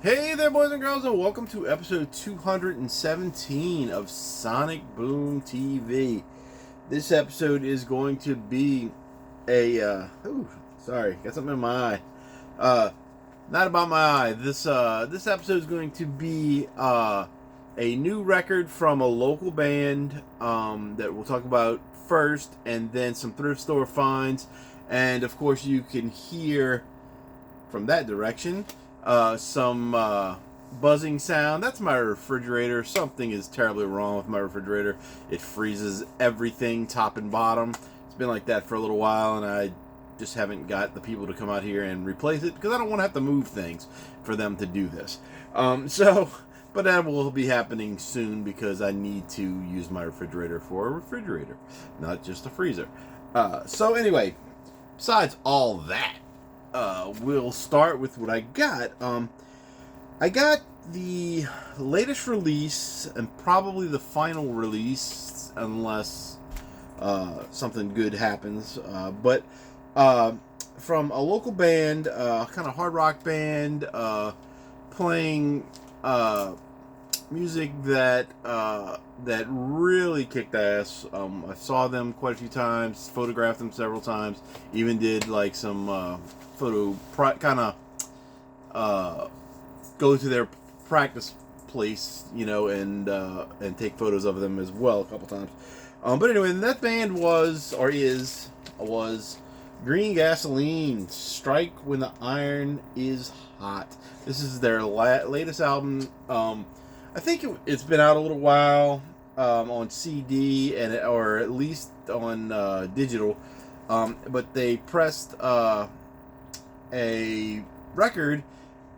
Hey there, boys and girls, and welcome to episode 217 of Sonic Boom TV. This episode is going to be sorry, got something in my eye. Not about my eye. This episode is going to be a new record from a local band that we'll talk about first, and then some thrift store finds, and of course you can hear from that direction some buzzing sound. That's my refrigerator. Something is terribly wrong with my refrigerator. It freezes everything top and bottom. It's been like that for a little while, and I just haven't got the people to come out here and replace it because I don't want to have to move things for them to do this. But that will be happening soon because I need to use my refrigerator for a refrigerator, not just a freezer. So anyway, besides all that, we'll start with what I got. I got the latest release and probably the final release, unless something good happens. But from a local band, kind of hard rock band, playing music that really kicked ass. I saw them quite a few times, photographed them several times, even did like some go to their practice place, and take photos of them as well a couple times. But anyway, that band was Green Gasoline. Strike When the Iron is Hot. This is their latest album. I think it's been out a little while on CD or at least on digital. But they pressed a record,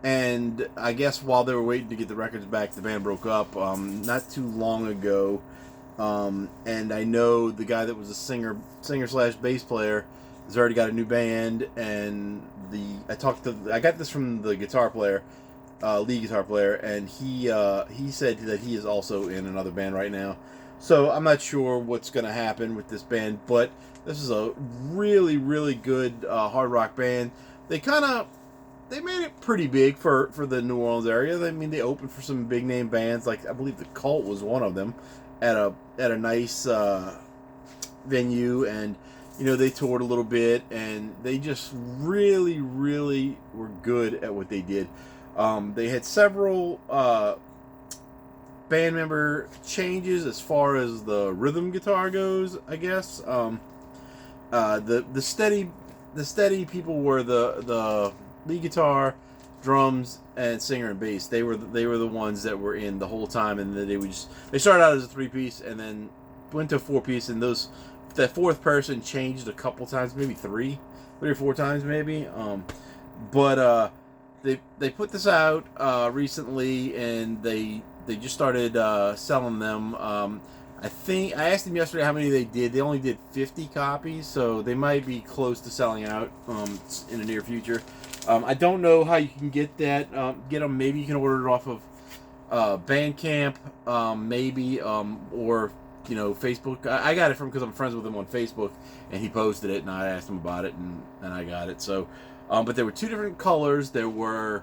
and I guess while they were waiting to get the records back, the band broke up not too long ago. And I know the guy that was a singer slash bass player has already got a new band, and I got this from the guitar player, lead guitar player, and he said that he is also in another band right now. So I'm not sure what's going to happen with this band, but this is a really, really good hard rock band. They made it pretty big for the New Orleans area. I mean, they opened for some big name bands, like I believe the Cult was one of them, at a nice venue, and they toured a little bit, and they just really, really were good at what they did. They had several band member changes as far as the rhythm guitar goes, I guess. The steady people were the lead guitar, drums, and singer and bass. They were the ones that were in the whole time, and they started out as a 3-piece and then went to a 4-piece, and that fourth person changed a couple times, maybe three or four times, maybe. But they put this out recently, and they just started selling them. I think I asked them yesterday how many they did. They only did 50 copies, so they might be close to selling out in the near future. I don't know how you can get that. Get them. Maybe you can order it off of Bandcamp, maybe, or Facebook. I got it because I'm friends with him on Facebook, and he posted it, and I asked him about it, and I got it. So, but there were two different colors. There were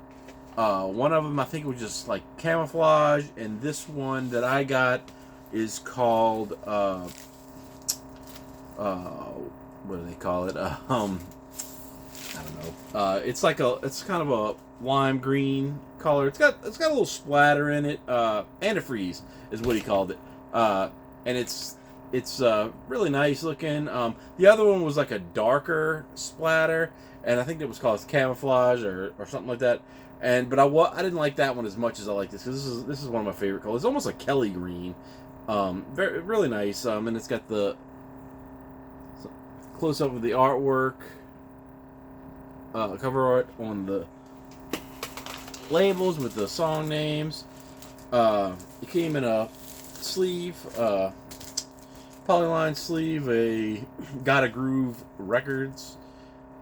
one of them, I think it was just like camouflage, and this one that I got is called what do they call it? I don't know. It's kind of a lime green color. It's got a little splatter in it. Antifreeze is what he called it. And it's really nice looking. The other one was like a darker splatter, and I think it was called camouflage or something like that. But I didn't like that one as much as I like this, because this is one of my favorite colors. It's almost like Kelly green. Really nice. And it's got the close up of the artwork, cover art on the labels with the song names. It came in a sleeve, polyline sleeve, a Gotta Groove Records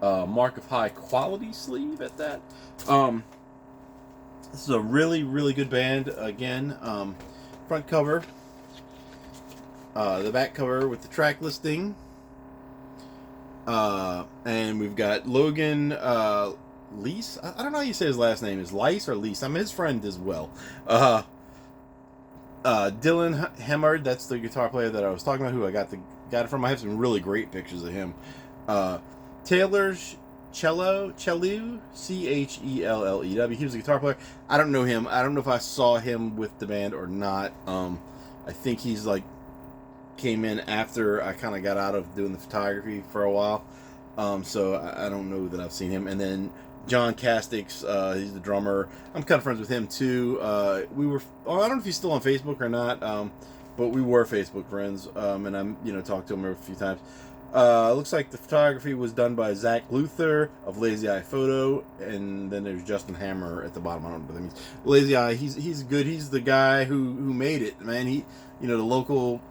mark of high quality sleeve at that. This is a really, really good band. Again, front cover, the back cover with the track listing, and we've got Logan Lease. I don't know how you say his last name. Is Lice or Lease? I'm his friend as well. Dylan Hemmard, that's the guitar player that I was talking about, who I got it from. I have some really great pictures of him. Taylor Chelew, Chelleu, he was a guitar player. I don't know him. I don't know if I saw him with the band or not. I think he's like came in after I kind of got out of doing the photography for a while. So I don't know that I've seen him. And then John Castix, he's the drummer. I'm kind of friends with him too. I don't know if he's still on Facebook or not, but we were Facebook friends, and I'm talked to him a few times. Looks like the photography was done by Zach Luther of Lazy Eye Photo, and then there's Justin Hammer at the bottom. I don't know what that means. Lazy Eye, he's good. He's the guy who made it, man. He, the local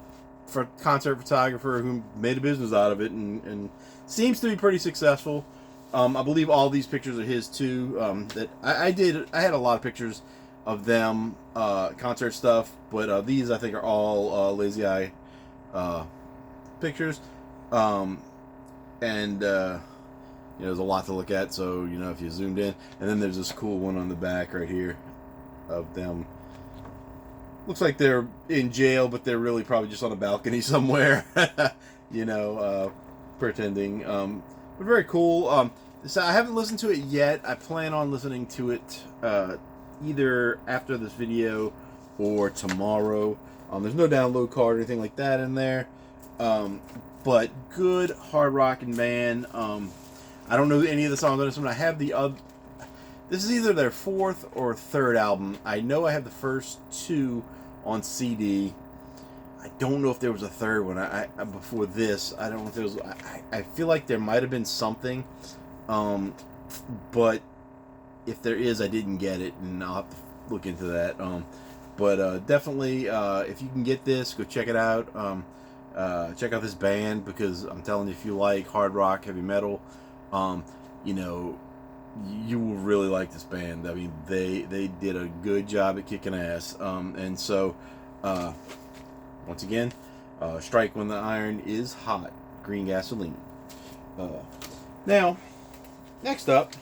concert photographer who made a business out of it, and seems to be pretty successful. I believe all these pictures are his too. That I had a lot of pictures of them, concert stuff, but these I think are all Lazy Eye pictures. There's a lot to look at, so if you zoomed in, and then there's this cool one on the back right here of them. Looks like they're in jail, but they're really probably just on a balcony somewhere, pretending. But very cool. So I haven't listened to it yet. I plan on listening to it either after this video or tomorrow. There's no download card or anything like that in there. But good hard rocking band. I don't know any of the songs on this one. I have the other. This is either their fourth or third album. I know I have the first two on CD. I don't know if there was a third one. I before this. I don't know if there was. I feel like there might have been something, but if there is, I didn't get it, and I'll have to look into that. But definitely, if you can get this, go check it out. Check out this band, because I'm telling you, if you like hard rock, heavy metal, you will really like this band. I mean, they did a good job at kicking ass. And so, once again, strike when the iron is hot. Green Gasoline. Now, next up,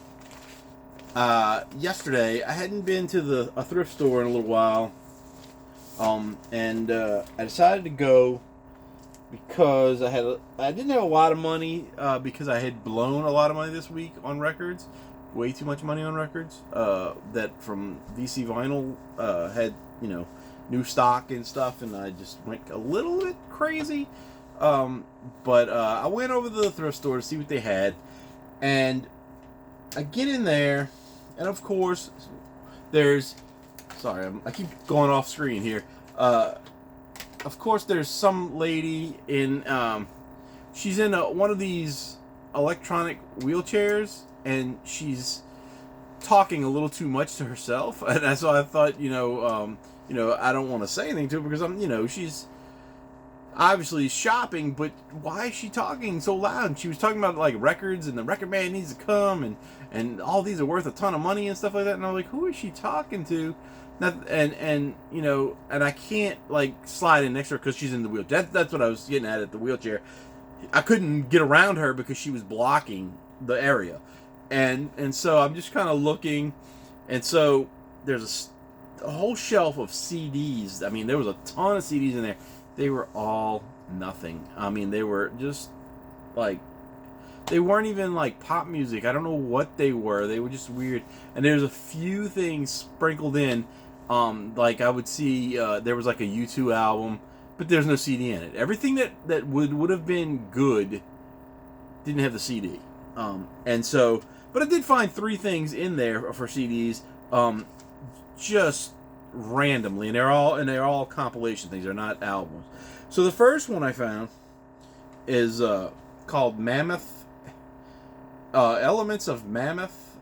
yesterday I hadn't been to a thrift store in a little while, and I decided to go because I didn't have a lot of money, because I had blown a lot of money this week on records. Way too much money on records, that from VC Vinyl had new stock and stuff, and I just went a little bit crazy. But I went over to the thrift store to see what they had, and I get in there, and of course there's I keep going off screen here. Of course there's some lady in she's in one of these electronic wheelchairs, and she's talking a little too much to herself, and so I thought, I don't want to say anything to her, because she's obviously shopping, but why is she talking so loud? And she was talking about like records, and the record man needs to come, and all these are worth a ton of money and stuff like that. And I'm like, who is she talking to? And I can't like slide in next to her because she's in the wheelchair. That's what I was getting at the wheelchair. I couldn't get around her because she was blocking the area. And so I'm just kind of looking, and so there's a whole shelf of CDs. I mean, there was a ton of CDs in there. They were all nothing. I mean, they were just like, they weren't even like pop music. I don't know what they were. They were just weird. And there's a few things sprinkled in. Like I would see, there was like a U2 album, but there's no CD in it. Everything that would have been good didn't have the CD. And so, but I did find 3 things in there for CDs, just randomly, and they're all compilation things. They're not albums. So the first one I found is called Mammoth, Elements of Mammoth.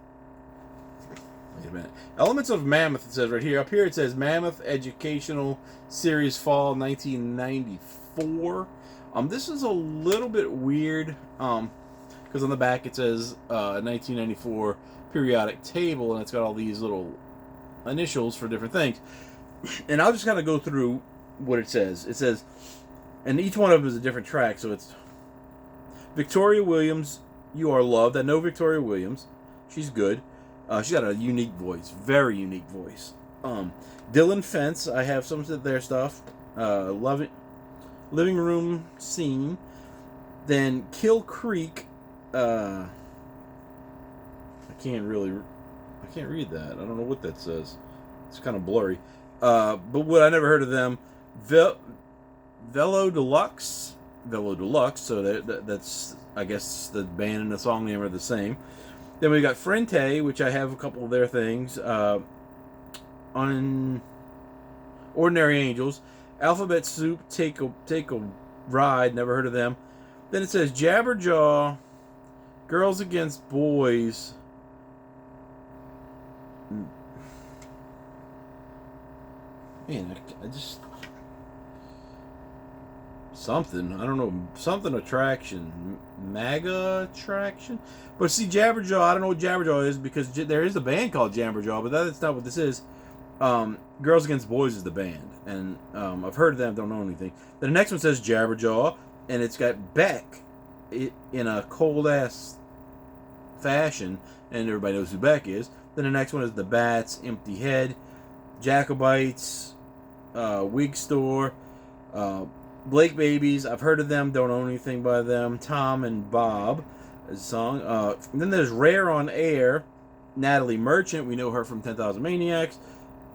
Wait a minute. Elements of Mammoth, it says right here. Up here it says Mammoth Educational Series Fall 1994. This is a little bit weird, because on the back it says 1994 periodic table, and it's got all these little initials for different things. And I'll just kind of go through what it says. It says, and each one of them is a different track. So it's Victoria Williams, You Are Loved. I know Victoria Williams. She's good. She's got a unique voice, very unique voice. Dylan Fence, I have some of their stuff. Living Room Scene. Then Kill Creek. I can't read that. I don't know what that says. It's kind of blurry. But what I never heard of them. Velo Deluxe. So that's, I guess, the band and the song name are the same. Then we got Frente, which I have a couple of their things. On Ordinary Angels. Alphabet Soup, Take a Ride, never heard of them. Then it says Jabberjaw, Girls Against Boys. Man, I just... Something, I don't know, something attraction. MAGA attraction? But see, Jabberjaw, I don't know what Jabberjaw is, because there is a band called Jabberjaw, but that's not what this is. Girls Against Boys is the band, and I've heard of them, don't know anything. Then the next one says Jabberjaw, and it's got Beck in a cold-ass fashion, and everybody knows who Beck is. Then the next one is The Bats, Empty Head, Jacobites, Wig Store, Blake Babies, I've heard of them, don't own anything by them. Tom and Bob is a song. And then there's Rare on Air, Natalie Merchant, we know her from 10,000 Maniacs.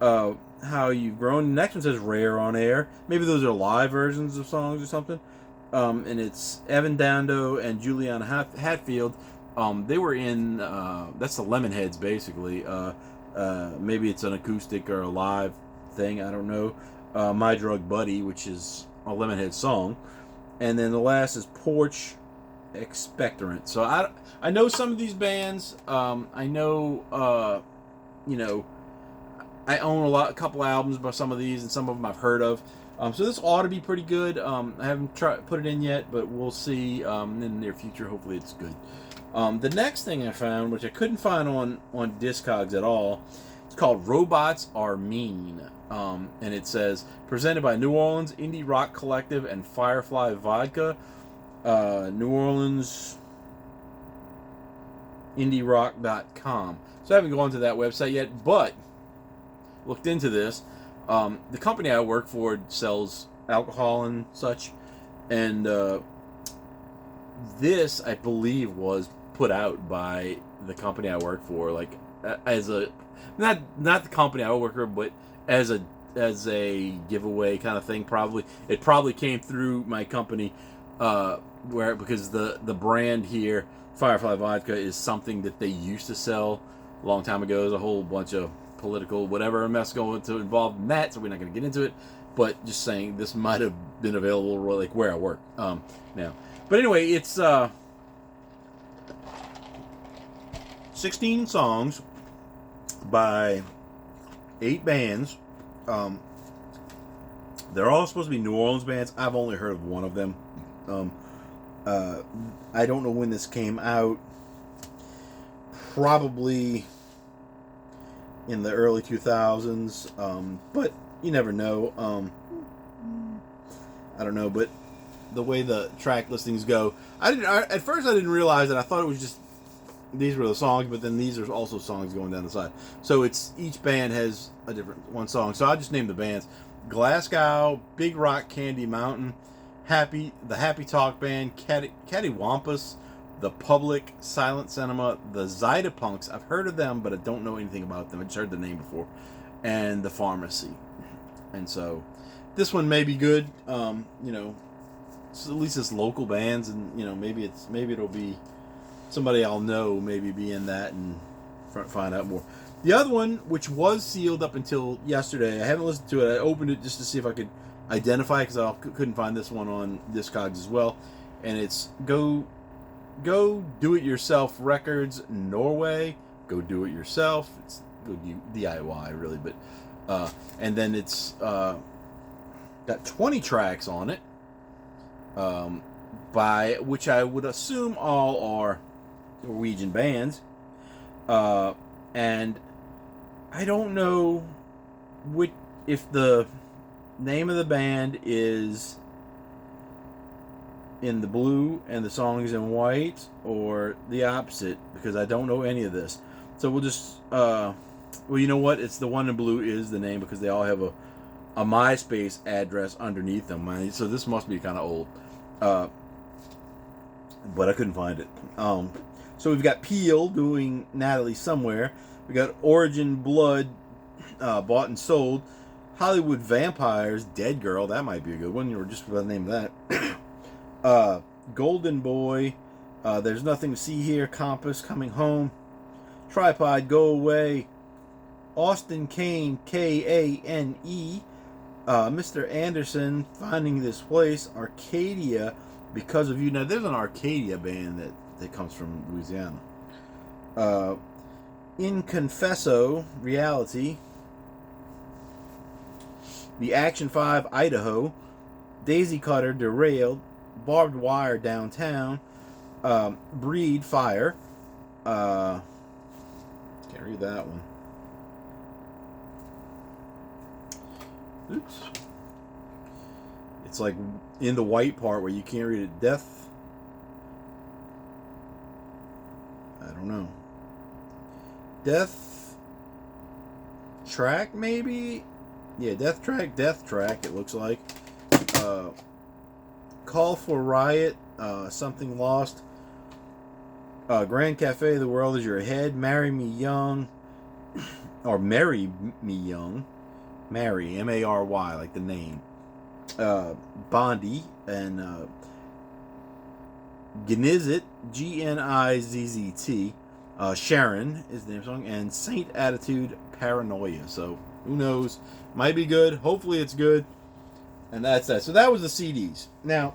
How You've Grown. The next one says Rare on Air. Maybe those are live versions of songs or something. And it's Evan Dando and Juliana Hatfield. They were in, that's the Lemonheads, basically. Maybe it's an acoustic or a live thing, I don't know. My Drug Buddy, which is a Lemonhead song. And then the last is Porch Expectorant. So I know some of these bands. I know, I own a couple albums by some of these, and some of them I've heard of. So this ought to be pretty good. I haven't put it in yet, but we'll see in the near future. Hopefully it's good. The next thing I found, which I couldn't find on Discogs at all, it's called Robots Are Mean. And it says, presented by New Orleans Indie Rock Collective and Firefly Vodka. New Orleans indierock.com. So I haven't gone to that website yet, but looked into this. The company I work for sells alcohol and such, and this, I believe, was put out by the company I work for, like as a not the company I work for, but as a giveaway kind of thing. It probably came through my company, because the brand here, Firefly Vodka, is something that they used to sell a long time ago. There's a whole bunch of political whatever mess going to involve in that, so we're not going to get into it. But just saying, this might have been available like where I work now. But anyway, it's 16 songs by 8 bands. They're all supposed to be New Orleans bands. I've only heard of one of them. I don't know when this came out. Probably in the early 2000s, but you never know. I don't know, but the way the track listings go, at first I didn't realize it. I thought it was just these were the songs, but then these are also songs going down the side. So it's each band has a different one song. So I just named the bands: Glasgow, Big Rock Candy Mountain, the Happy Talk Band, Cattywampus, The Public, Silent Cinema, the Zydepunks. I've heard of them, but I don't know anything about them. I just heard the name before. And The Pharmacy. And so this one may be good. So at least it's local bands, and maybe it'll be somebody I'll know, maybe be in that and find out more. The other one, which was sealed up until yesterday, I haven't listened to it. I opened it just to see if I could identify it, because I couldn't find this one on Discogs as well. And it's Go Do It Yourself Records, Norway. Go Do It Yourself. It's DIY, really, but and then it's got 20 tracks on it, by which I would assume all are Norwegian bands, and I don't know if the name of the band is in the blue and the song is in white, or the opposite, because I don't know any of this. So we'll just, well, you know what? It's the one in blue is the name because they all have a MySpace address underneath them. So this must be kind of old. But I couldn't find it. So we've got Peel doing Natalie Somewhere. We got Origin Blood, Bought and Sold. Hollywood Vampires, Dead Girl. That might be a good one. You were just about the name of that. Golden Boy, There's Nothing to See Here. Compass, Coming Home. Tripod, Go Away. Austin Kane, Kane. Mr. Anderson, Finding This Place. Arcadia, Because of You. Now, there's an Arcadia band that comes from Louisiana. In Confesso, Reality. The Action 5, Idaho. Daisy Cutter, Derailed. Barbed Wire, Downtown. Breed, Fire. Can't read that one. Oops. It's like in the white part where you can't read it. Death. I don't know. Death Track, maybe? Yeah, Death Track, it looks like. Call for Riot, Something Lost. Grand Cafe, The World Is Your Head. Marry Me Young. Or Marry Me Young. Mary, M-A-R-Y, like the name. Bondi, and Gnizzit, Gnizzt. Sharon is the name of the song, and Saint Attitude, Paranoia. So who knows? Might be good. Hopefully it's good. And that's that. So that was the CDs. Now,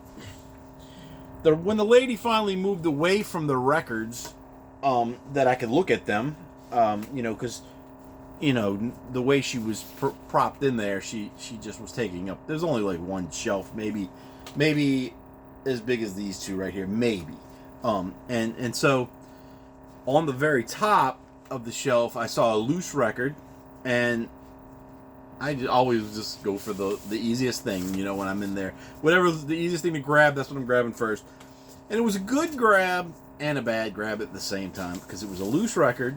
when the lady finally moved away from the records, that I could look at them, because the way she was propped in there, she just was taking up. There's only like one shelf, maybe as big as these two right here, maybe. And so on the very top of the shelf, I saw a loose record, and I always just go for the easiest thing, when I'm in there. Whatever's the easiest thing to grab, that's what I'm grabbing first. And it was a good grab and a bad grab at the same time, because it was a loose record.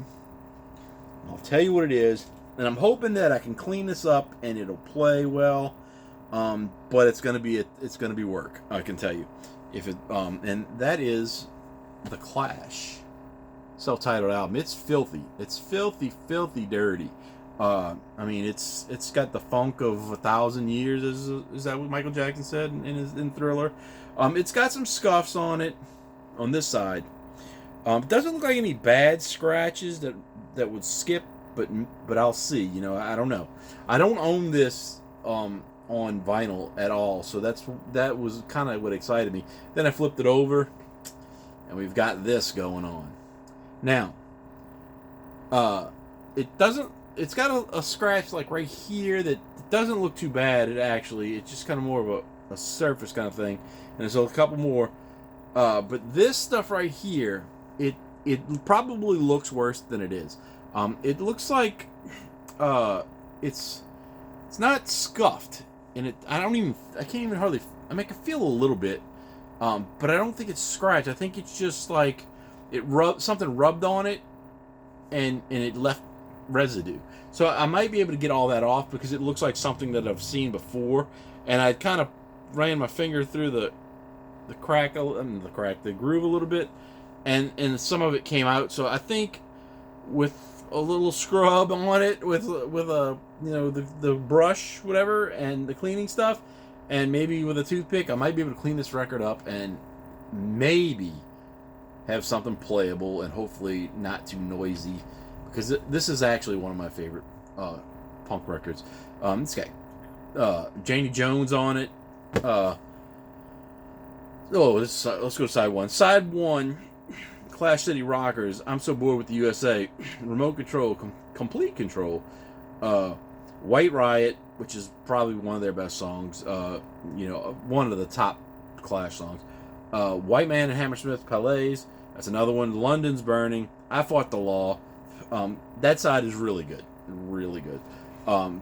I'll tell you what it is, and I'm hoping that I can clean this up and it'll play well. But it's gonna be work. I can tell you, and that is The Clash, self-titled album. It's filthy. It's filthy dirty. It's got the funk of 1,000 years. Is that what Michael Jackson said in Thriller? It's got some scuffs on it on this side. It doesn't look like any bad scratches that would skip, but I'll see. I don't know. I don't own this on vinyl at all, so that was kind of what excited me. Then I flipped it over, and we've got this going on. Now, it's got a scratch like right here that doesn't look too bad. It's just kind of more of a surface kind of thing, and there's a couple more. But this stuff right here, it probably looks worse than it is. It looks like it's not scuffed, and I can't even hardly. I can feel a little bit, but I don't think it's scratched. I think it's just like something rubbed on it, and it left residue. So I might be able to get all that off because it looks like something that I've seen before, and I kind of ran my finger through the groove a little bit, and some of it came out. So I think with a little scrub on it, with a the brush, whatever, and the cleaning stuff, and maybe with a toothpick, I might be able to clean this record up and maybe have something playable and hopefully not too noisy, because this is actually one of my favorite punk records. It's got Janie Jones on it. Let's go to side one. Side one, Clash City Rockers, I'm So Bored with the USA, Remote Control, Complete Control, White Riot, which is probably one of their best songs, one of the top Clash songs, White Man and Hammersmith Palais, that's another one, London's Burning, I Fought the Law. That side is really good. Really good.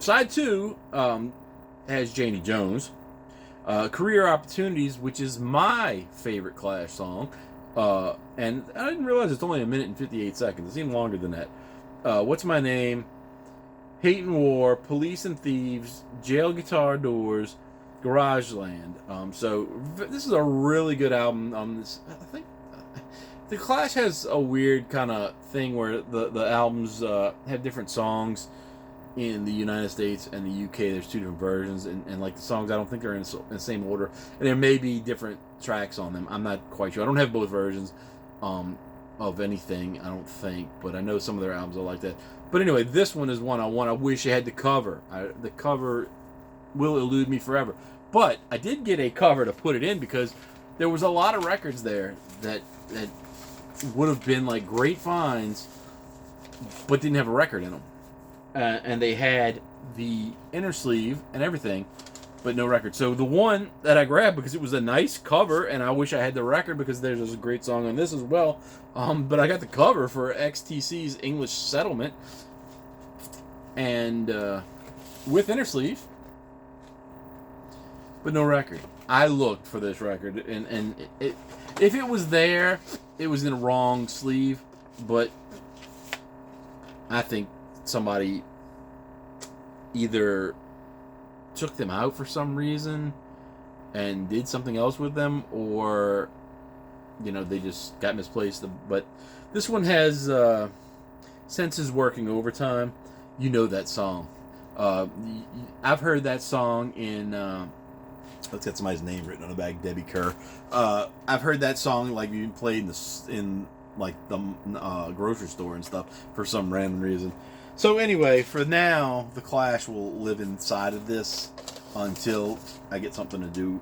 Side two has Janie Jones. Career Opportunities, which is my favorite Clash song. And I didn't realize it's only 1 minute and 58 seconds. It seemed longer than that. What's My Name, Hate and War, Police and Thieves, Jail Guitar Doors, Garageland. So this is a really good album. I think the Clash has a weird kind of thing where the albums have different songs in the United States and the UK. There's two different versions, and like the songs, I don't think they're in the same order, and there may be different tracks on them. I'm not quite sure. I don't have both versions of anything, I don't think, but I know some of their albums are like that. But anyway, this one is one I want. I wish it had the cover. The cover will elude me forever. But I did get a cover to put it in because there was a lot of records there that would have been like great finds, but didn't have a record in them. And they had the inner sleeve and everything, but no record. So the one that I grabbed, because it was a nice cover, and I wish I had the record because there's a great song on this as well. But I got the cover for XTC's English Settlement, and with inner sleeve, but no record. I looked for this record, and if it was there, it was in the wrong sleeve. But I think somebody either took them out for some reason and did something else with them, or they just got misplaced. But this one has Senses Working Overtime. You know that song. I've heard that song in let's get somebody's name written on the bag. Debbie Kerr. I've heard that song like being played in like the grocery store and stuff for some random reason. So anyway, for now, the Clash will live inside of this until I get something to do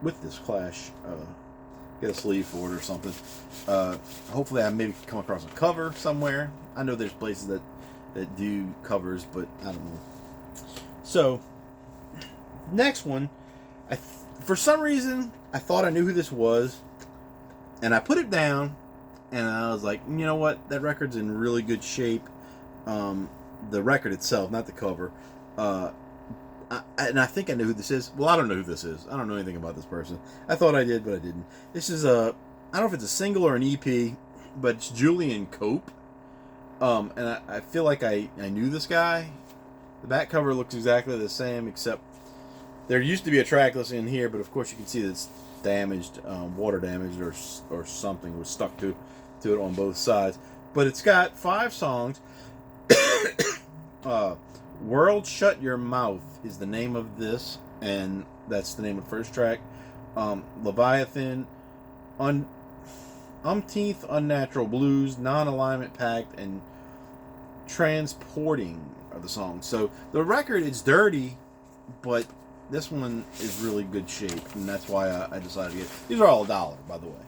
with this Clash. Get a sleeve for it or something. Hopefully I maybe come across a cover somewhere. I know there's places that do covers, but I don't know. So, next one, for some reason, I thought I knew who this was, and I put it down, and I was like, you know what, that record's in really good shape. The record itself, not the cover. And I think I know who this is. Well, I don't know who this is. I don't know anything about this person. I thought I did, but I didn't. This is I don't know if it's a single or an EP, but it's Julian Cope. And I feel like I knew this guy. The back cover looks exactly the same, except there used to be a track listing in here, but of course you can see that it's damaged, water damaged or something was stuck to it on both sides. But it's got 5 songs. World Shut Your Mouth is the name of this, and that's the name of the first track. Leviathan, Umpteenth Unnatural Blues, Non-Alignment Pact, and Transporting are the songs. So the record is dirty, but this one is really good shape, and that's why I decided to get it. These are all $1, by the way.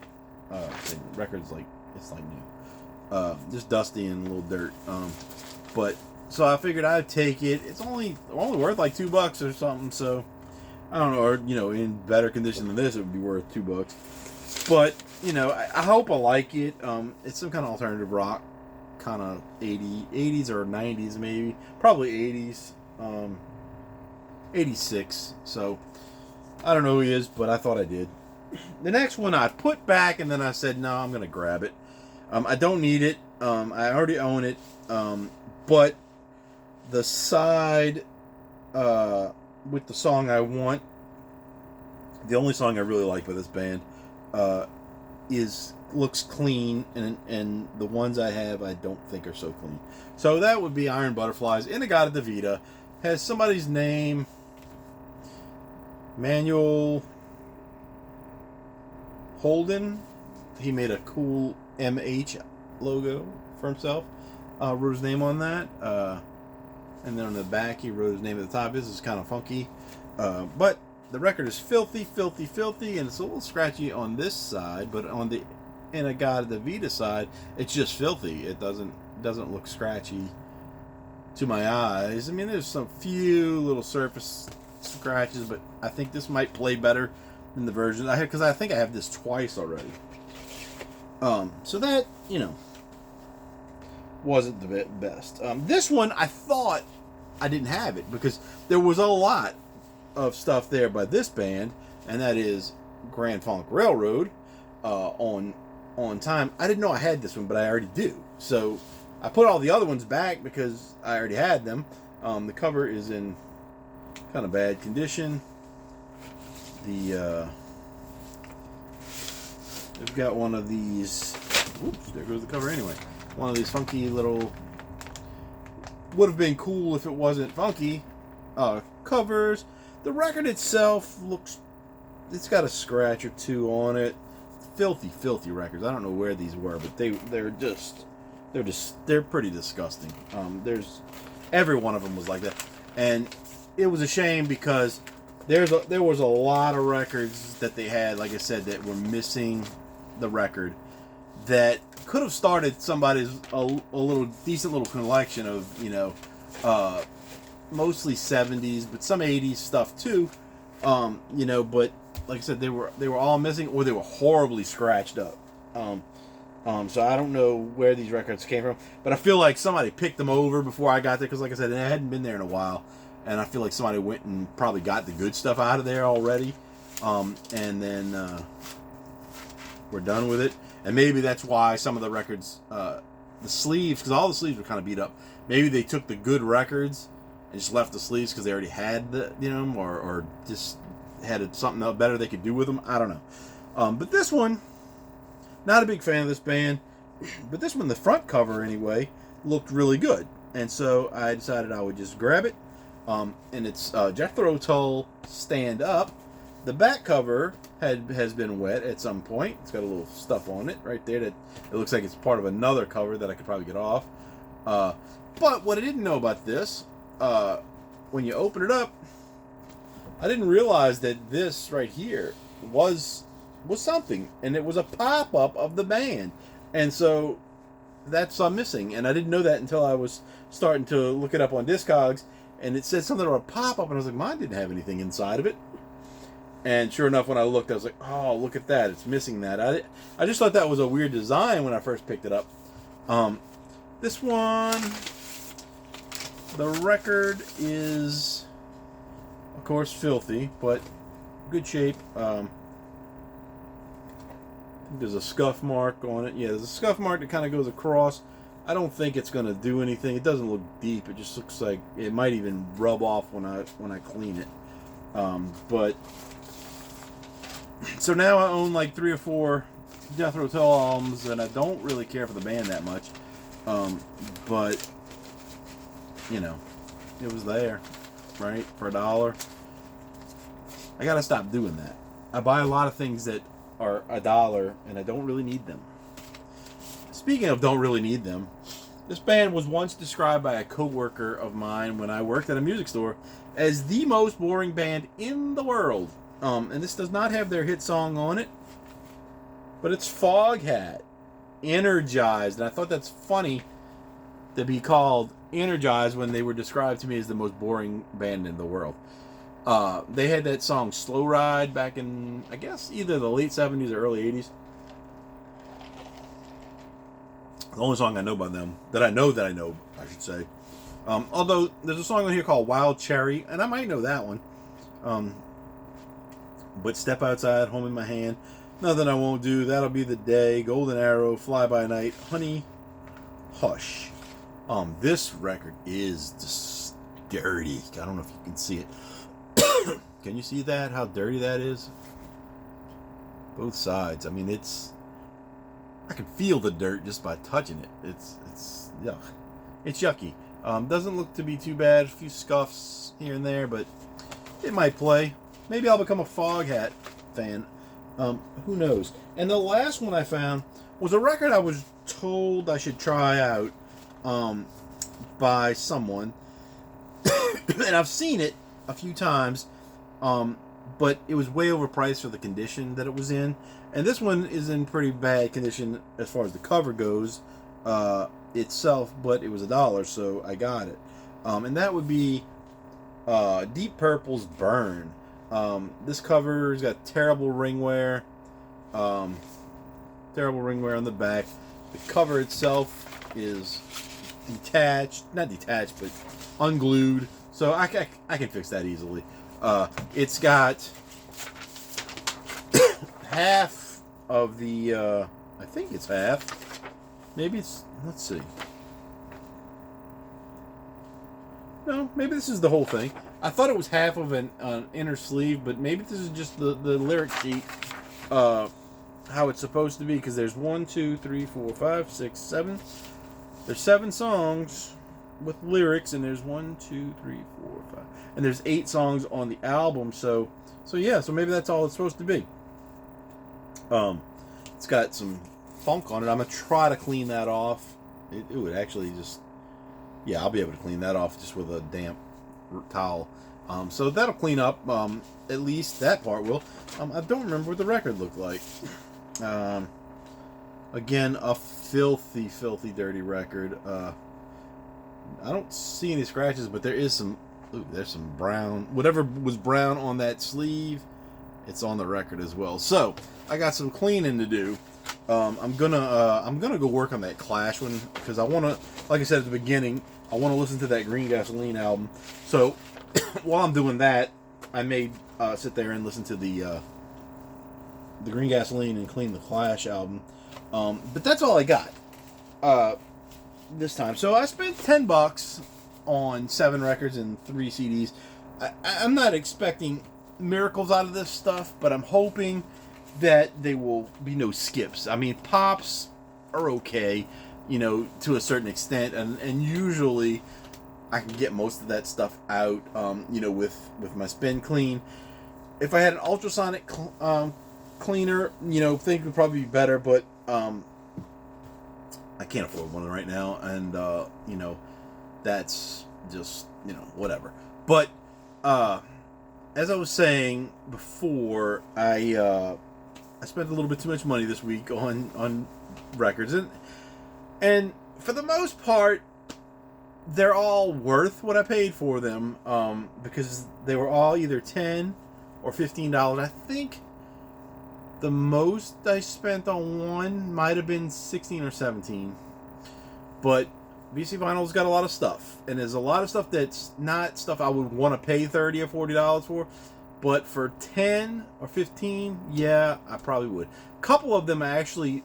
The record's it's like new. Just dusty and a little dirt. But so I figured I'd take it. It's only worth like $2 or something. So I don't know, or in better condition than this, it would be worth $2. But I hope I like it. It's some kind of alternative rock, kind of 80s or 90s maybe, probably 80s. 86. So I don't know who he is, but I thought I did. The next one I put back, and then I said, no, I'm gonna grab it. I don't need it. I already own it. But the side with the song I want, the only song I really like by this band, looks clean, and the ones I have I don't think are so clean. So that would be Iron Butterflies, In-A-Gadda-Da-Vida. Has somebody's name, Manuel Holden. He made a cool MH logo for himself. Wrote his name on that. And then on the back, he wrote his name at the top. This is kind of funky. But the record is filthy, filthy, filthy, and it's a little scratchy on this side, but on the In-A-Gadda-Da-Vida side, it's just filthy. It doesn't look scratchy to my eyes. I mean, there's some few little surface scratches, but I think this might play better than the version I have, because I think I have this twice already. So that, wasn't the best. This one, I thought I didn't have it, because there was a lot of stuff there by this band, and that is Grand Funk Railroad on Time. I didn't know I had this one, but I already do. So I put all the other ones back because I already had them. The cover is in kind of bad condition. We've got one of these. Oops, there goes the cover anyway. One of these funky little. Would have been cool if it wasn't funky. Covers. The record itself looks. It's got a scratch or two on it. Filthy records. I don't know where these were, but they're pretty disgusting. There's every one of them was like that, and it was a shame because there was a lot of records that they had, like I said, that were missing the record that could have started somebody's a little decent little collection of mostly 70s, but some 80s stuff too. But like I said, they were all missing, or they were horribly scratched up. So I don't know where these records came from, but I feel like somebody picked them over before I got there, because like I said, I hadn't been there in a while, and I feel like somebody went and probably got the good stuff out of there already, and then we're done with it. And maybe that's why some of the records, the sleeves, because all the sleeves were kind of beat up. Maybe they took the good records and just left the sleeves because they already had or just had something better they could do with them. I don't know. But this one, not a big fan of this band, but this one, the front cover anyway, looked really good. And so I decided I would just grab it. And it's Jethro Tull Stand Up. The back cover has been wet at some point. It's got a little stuff on it right there that it looks like it's part of another cover that I could probably get off. But what I didn't know about this, when you open it up, I didn't realize that this right here was something, and it was a pop-up of the band. And so that's missing, and I didn't know that until I was starting to look it up on Discogs, and it said something about a pop-up, and I was like, mine didn't have anything inside of it. And sure enough, when I looked, I was like, oh, look at that, it's missing that. I just thought that was a weird design when I first picked it up. This one, the record is, of course, filthy, but good shape. I think there's a scuff mark on it. Yeah, there's a scuff mark that kind of goes across. I don't think it's going to do anything. It doesn't look deep. It just looks like it might even rub off when I clean it. But so now I own like 3 or 4 Jethro Tull albums, and I don't really care for the band that much. But it was there, right, for $1. I gotta stop doing that. I buy a lot of things that are $1, and I don't really need them. Speaking of don't really need them, this band was once described by a coworker of mine when I worked at a music store as the most boring band in the world. And this does not have their hit song on it, but it's Foghat, Energized. And I thought that's funny to be called Energized when they were described to me as the most boring band in the world. They had that song Slow Ride back in, I guess, either the late 70s or early 80s. The only song I know by them, that I know, I should say. Although, there's a song on here called Wild Cherry, and I might know that one. But Step Outside, Home in My Hand, Nothing I Won't Do, That'll Be the Day, Golden Arrow, Fly By Night, Honey, Hush. This record is just dirty. I don't know if you can see it. Can you see that? How dirty that is? Both sides. I mean, I can feel the dirt just by touching it. It's yuck. It's yucky. Doesn't look to be too bad. A few scuffs here and there, but it might play. Maybe I'll become a Foghat fan. Who knows? And the last one I found was a record I was told I should try out by someone. And I've seen it a few times, but it was way overpriced for the condition that it was in. And this one is in pretty bad condition as far as the cover goes itself, but it was $1, so I got it. And that would be Deep Purple's Burn. This cover's got terrible ring wear. Terrible ring wear on the back. The cover itself is detached. Not detached, but unglued. So I can fix that easily. It's got half of the, I think it's half. Maybe it's, let's see. No, maybe this is the whole thing. I thought it was half of an inner sleeve, but maybe this is just the lyric sheet, how it's supposed to be. Because there's 1, 2, 3, 4, 5, 6, 7. There's 7 songs with lyrics, and there's 1, 2, 3, 4, 5, and there's 8 songs on the album. So yeah. So maybe that's all it's supposed to be. It's got some funk on it. I'm gonna try to clean that off. It would actually just, yeah, I'll be able to clean that off just with a damp towel. So that'll clean up, at least that part will. I don't remember what the record looked like. Again, a filthy, filthy, dirty record. I don't see any scratches, but there is some. Ooh, there's some brown. Whatever was brown on that sleeve, it's on the record as well. So I got some cleaning to do. I'm gonna go work on that Clash one because I wanna, like I said at the beginning, I wanna listen to that Green Gasoline album. So while I'm doing that, I may sit there and listen to the Green Gasoline and clean the Clash album. But that's all I got this time. So I spent $10 on 7 records and 3 CDs. I'm not expecting miracles out of this stuff, but I'm hoping that there will be no skips. I mean, pops are okay, to a certain extent, and usually I can get most of that stuff out, with my spin clean. If I had an ultrasonic cleaner, things would probably be better, but I can't afford one right now, and that's just whatever. But as I was saying before, I spent a little bit too much money this week on records, and for the most part, they're all worth what I paid for them, because they were all either $10 or $15. I think the most I spent on one might have been $16 or $17. But VC Vinyl's got a lot of stuff, and there's a lot of stuff that's not stuff I would want to pay $30 or $40 for. But for 10 or 15, yeah, I probably would. A couple of them I actually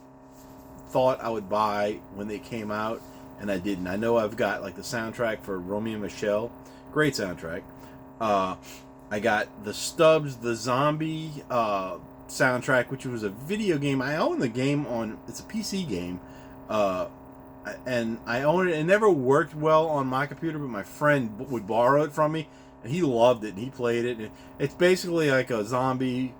thought I would buy when they came out, and I didn't. I know I've got like the soundtrack for Romeo and Michelle. Great soundtrack. I got the Stubbs, the Zombie soundtrack, which was a video game. I own the game it's a PC game. And I own it. It never worked well on my computer, but my friend would borrow it from me. And he loved it, and he played it. It's basically like a zombie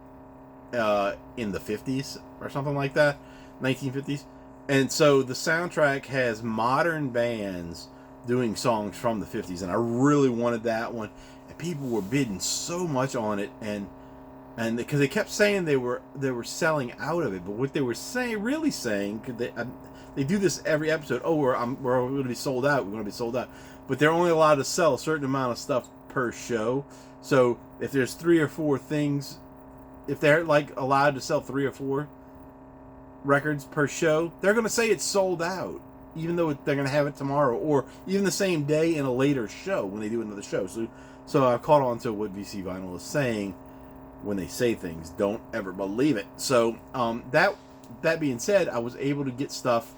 in the 50s or something like that, 1950s. And so the soundtrack has modern bands doing songs from the 50s, and I really wanted that one. And people were bidding so much on it, and because they kept saying they were selling out of it, but what they were really saying, they do this every episode. Oh, we're going to be sold out. We're going to be sold out, but they're only allowed to sell a certain amount of stuff per show. So if there's 3 or 4 things, if they're like allowed to sell 3 or 4 records per show, they're going to say it's sold out, even though they're going to have it tomorrow or even the same day in a later show when they do another show. So I caught on to what VC Vinyl is saying when they say things. Don't ever believe it. So that being said, I was able to get stuff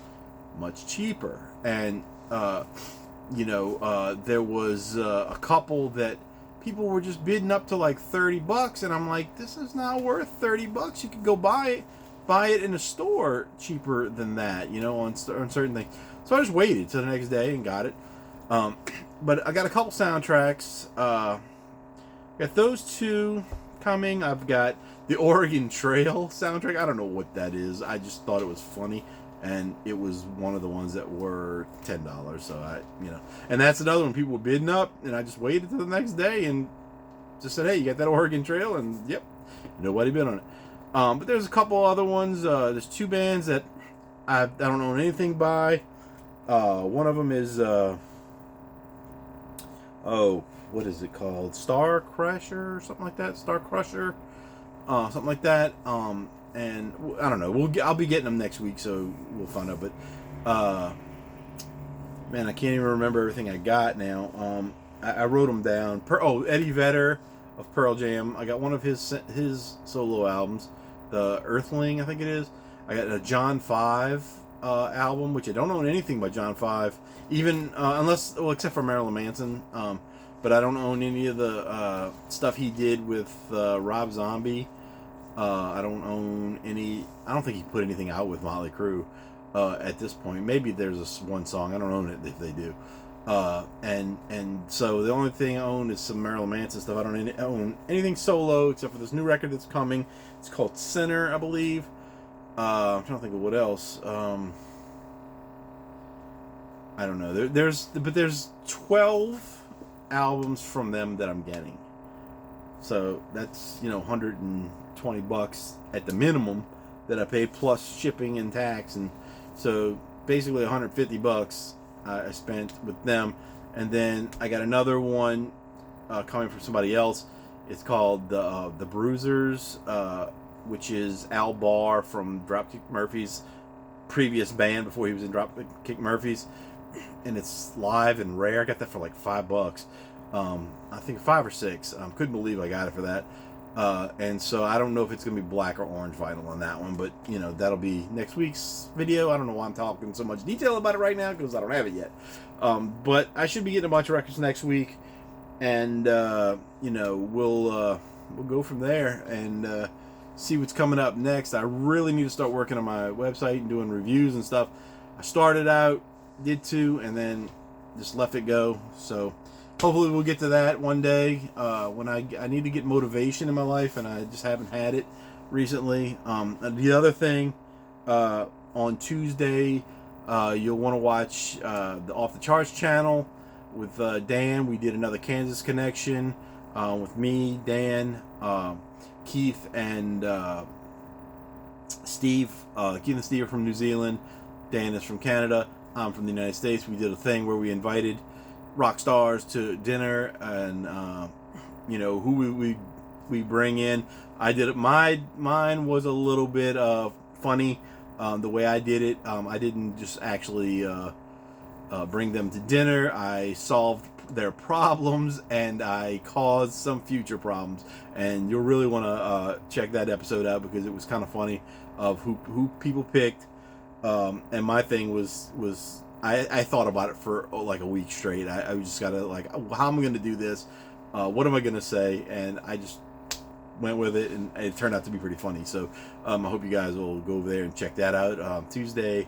much cheaper, and there was a couple that people were just bidding up to like $30, and I'm like, this is not worth $30. You could go buy it in a store cheaper than that, on certain things. So I just waited till the next day and got it. But I got a couple soundtracks. Got those 2 coming. I've got the Oregon Trail soundtrack. I don't know what that is. I just thought it was funny. And it was one of the ones that were $10. So and that's another one people were bidding up, and I just waited till the next day and just said, hey, you got that Oregon Trail? And yep, nobody bid on it. But there's a couple other ones. There's 2 bands that I don't know anything by. One of them is what is it called? Star Crusher or something like that. Star Crusher, something like that. And I don't know. I'll be getting them next week, so we'll find out. But man, I can't even remember everything I got now. I wrote them down. Eddie Vedder of Pearl Jam. I got one of his solo albums, the Earthling, I think it is. I got a John 5 album, which I don't know anything by John 5, even except for Marilyn Manson. but I don't own any of the stuff he did with Rob Zombie. I don't own any. I don't think he put anything out with Motley Crue at this point. Maybe there's one song. I don't own it if they do. And so the only thing I own is some Marilyn Manson stuff. I don't own anything solo except for this new record that's coming. It's called Sinner, I believe. I'm trying to think of what else. I don't know. There's 12 albums from them that I'm getting. So that's, $120 at the minimum that I pay, plus shipping and tax, and so basically $150 I spent with them. And then I got another one coming from somebody else. It's called the Bruisers, which is Al Barr from Dropkick Murphys' previous band before he was in Dropkick Murphys, and it's live and rare. I got that for like $5. I think 5 or 6. Couldn't believe I got it for that. And so I don't know if it's gonna be black or orange vinyl on that one, but that'll be next week's video. I don't know why I'm talking so much detail about it right now, because I don't have it yet. But I should be getting a bunch of records next week, and we'll go from there and see what's coming up next. I really need to start working on my website and doing reviews and stuff. I started out, did 2, and then just left it go. So hopefully we'll get to that one day when I need to get motivation in my life, and I just haven't had it recently. The other thing, on Tuesday, you'll want to watch the Off the Charts channel with Dan. We did another Kansas connection with me, Dan, Keith, and Steve. Keith and Steve are from New Zealand. Dan is from Canada. I'm from the United States. We did a thing where we invited rock stars to dinner, and who we bring in. I did it. Mine was a little bit funny. The way I did it, I didn't just actually bring them to dinner. I solved their problems, and I caused some future problems. And you'll really want to check that episode out, because it was kind of funny of who people picked. And my thing was I thought about it for like a week straight. I just gotta how am I gonna do this? What am I gonna say? And I just went with it, and it turned out to be pretty funny. So I hope you guys will go over there and check that out. Tuesday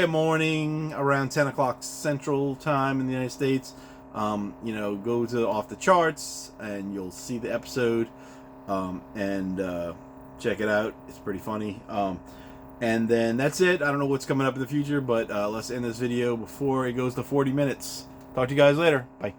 morning around 10 o'clock Central Time in the United States. Go to Off the Charts, and you'll see the episode, and check it out. It's pretty funny. And then that's it. I don't know what's coming up in the future, but let's end this video before it goes to 40 minutes. Talk to you guys later. Bye.